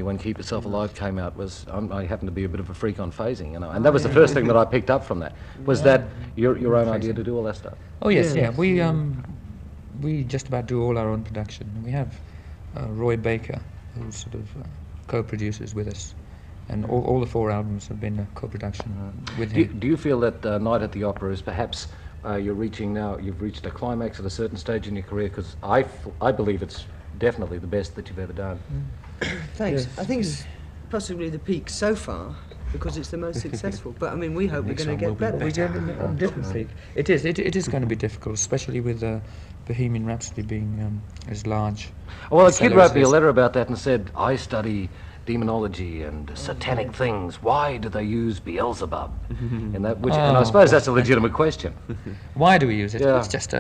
When Keep Yourself Alive came out, was I happened to be a bit of a freak on phasing, you know, and that was the first thing that I picked up from that. Was that your own idea to do all that stuff? Oh yes, yeah. We just about do all our own production. We have Roy Baker, who sort of co-produces with us, and all the 4 albums have been a co-production with him. Do you feel that Night at the Opera is perhaps you've reached a climax at a certain stage in your career? Because I believe it's definitely the best that you've ever done. Thanks. I think it's possibly the peak so far because it's the most successful. But I mean, we hope we're going to get better. We get a different peak. It is going to be difficult, especially with Bohemian Rhapsody being as large. Well, a kid wrote me a letter about that and said, I study demonology and satanic things. Why do they use Beelzebub? And I suppose that's a legitimate question. Why do we use it? Yeah. It's just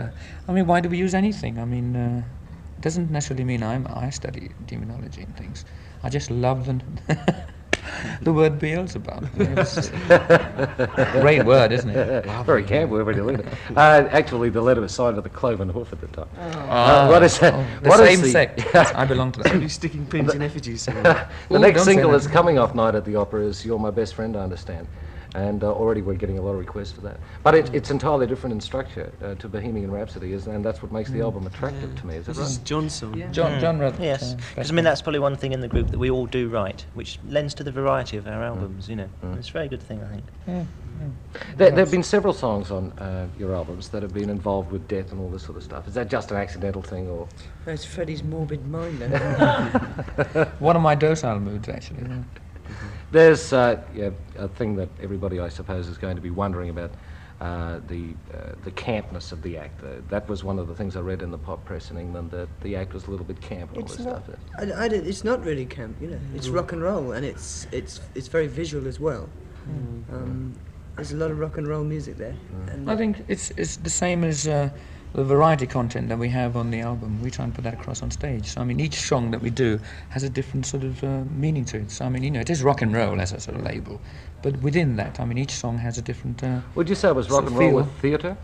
why do we use anything? I mean, it doesn't necessarily mean I study demonology and things. I just love the word Beelzebub. It's a great word, isn't it? Very camp word when you look at it. Actually, the letter was signed with a cloven hoof at the top. What is that? The same sect. I belong to that. Somebody sticking pins in effigies. The next single that's coming off Night at the Opera is You're My Best Friend, I understand. And already we're getting a lot of requests for that. But it's entirely different in structure to Bohemian Rhapsody, and that's what makes the album attractive to me. Is it This right? is John's song. Yeah. John wrote. Yes, because I mean that's probably one thing in the group that we all do right, which lends to the variety of our albums. You know, it's a very good thing, I think. There have been several songs on your albums that have been involved with death and all this sort of stuff. Is that just an accidental thing, or? That's Freddie's morbid mind. Then. One of my docile moods, actually. There's a thing that everybody, I suppose, is going to be wondering about, the campness of the act. That was one of the things I read in the pop press in England, that the act was a little bit camp and all this stuff. It's not really camp, you know. It's rock and roll, and it's very visual as well. There's a lot of rock and roll music there. And I think it's the same as the variety content that we have on the album. We try and put that across on stage. So I mean, each song that we do has a different sort of meaning to it. So I mean, you know, it is rock and roll as a sort of label, but within that, I mean, each song has a different. Would you say it was rock and roll with theatre?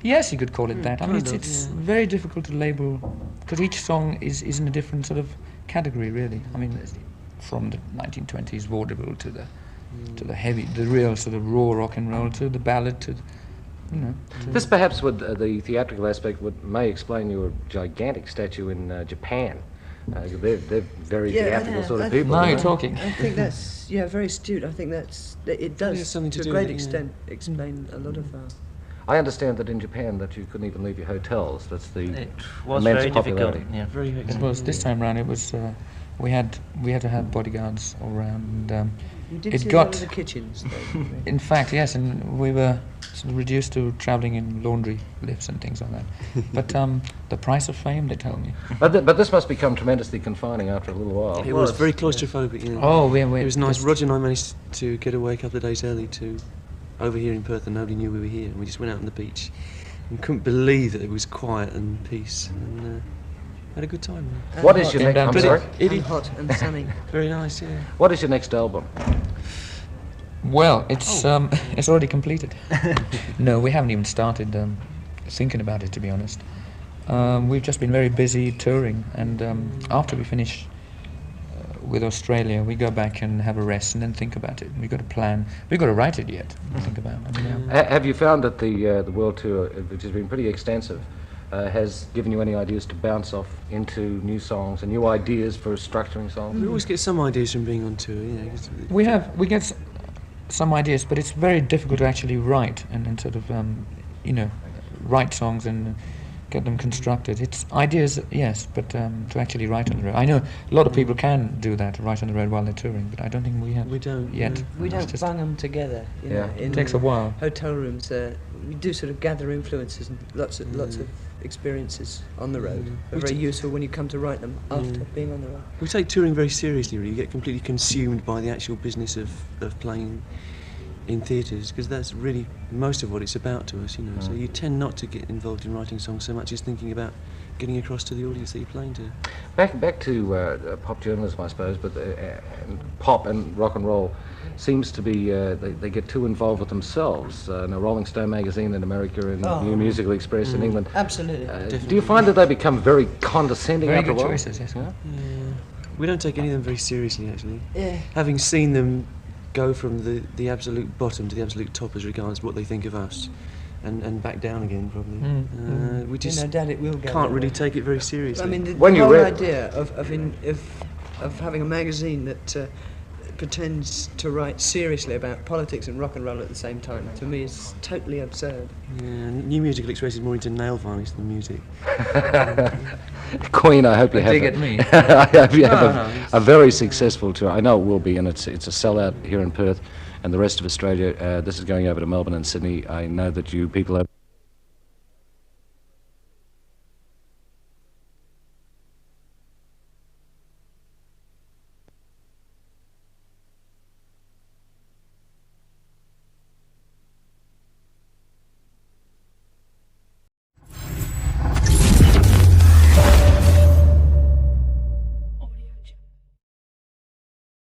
Yes, you could call it that. I mean, it's very difficult to label because each song is in a different sort of category, really. I mean, from the 1920s vaudeville to the heavy, the real sort of raw rock and roll, to the ballad, to you know. This perhaps would the theatrical aspect may explain your gigantic statue in Japan. They're very theatrical sort of people. Now you're talking. I think that's very astute. I think it does something to a do great with it, extent explain a lot of. I understand that in Japan that you couldn't even leave your hotels. That's the It was immense very popularity. difficult. Yeah. Very It was this time round. It was we had to have bodyguards all around. You did It see got- a lot of the kitchens, though. In fact, yes, and we were sort of reduced to travelling in laundry lifts and things like that. But the price of fame, they told me. But this must become tremendously confining after a little while. It was very claustrophobic. You know. Oh, we It was nice. Roger and I managed to get away a couple of days early to over here in Perth, and nobody knew we were here. And we just went out on the beach and couldn't believe that it was quiet and peace, and had a good time. What is your next? I'm sorry. And hot and sunny. Very nice, yeah. What is your next album? Well, it's already completed. No, we haven't even started thinking about it, to be honest. We've just been very busy touring, and after we finish with Australia, we go back and have a rest and then think about it. We've got a plan. We've got to write it yet. Think about it. I mean, Have you found that the world tour, which has been pretty extensive, has given you any ideas to bounce off into new songs and new ideas for structuring songs? We always get some ideas from being on tour, yeah. we get some ideas, but it's very difficult to actually write and sort of write songs and get them constructed. It's ideas, yes, but to actually write on the road. I know a lot of people can do that, write on the road while they're touring, but I don't think we have. We don't yet. We It's don't just- bang them together. You know, Yeah. in It takes a while. hotel rooms. We do sort of gather influences and lots of experiences on the road. Are very useful when you come to write them after being on the road. We take touring very seriously, really. You get completely consumed by the actual business of playing in theatres, because that's really most of what it's about to us, you know. So you tend not to get involved in writing songs so much as thinking about getting across to the audience that you're playing to. Back to pop journalism, I suppose, but and pop and rock and roll seems to be they get too involved with themselves. Now, Rolling Stone magazine in America and New Musical Express in England. Absolutely. Do you find that they become very condescending Very after a good while? choices, yes. Yeah? We don't take any of them very seriously, actually. Yeah. Having seen them go from the absolute bottom to the absolute top as regards what they think of us, and back down again, probably. We just Dad, it will go can't that really way. take it very seriously. I mean, the When you whole read- idea of having a magazine that pretends to write seriously about politics and rock and roll at the same time, to me, is totally absurd. Yeah, New Musical Express is more into nail varnish than music. Queen, I hope you have Dig at me. I hope you have No, a very successful tour. I know it will be, and it's a sellout here in Perth and the rest of Australia. This is going over to Melbourne and Sydney. I know that you people have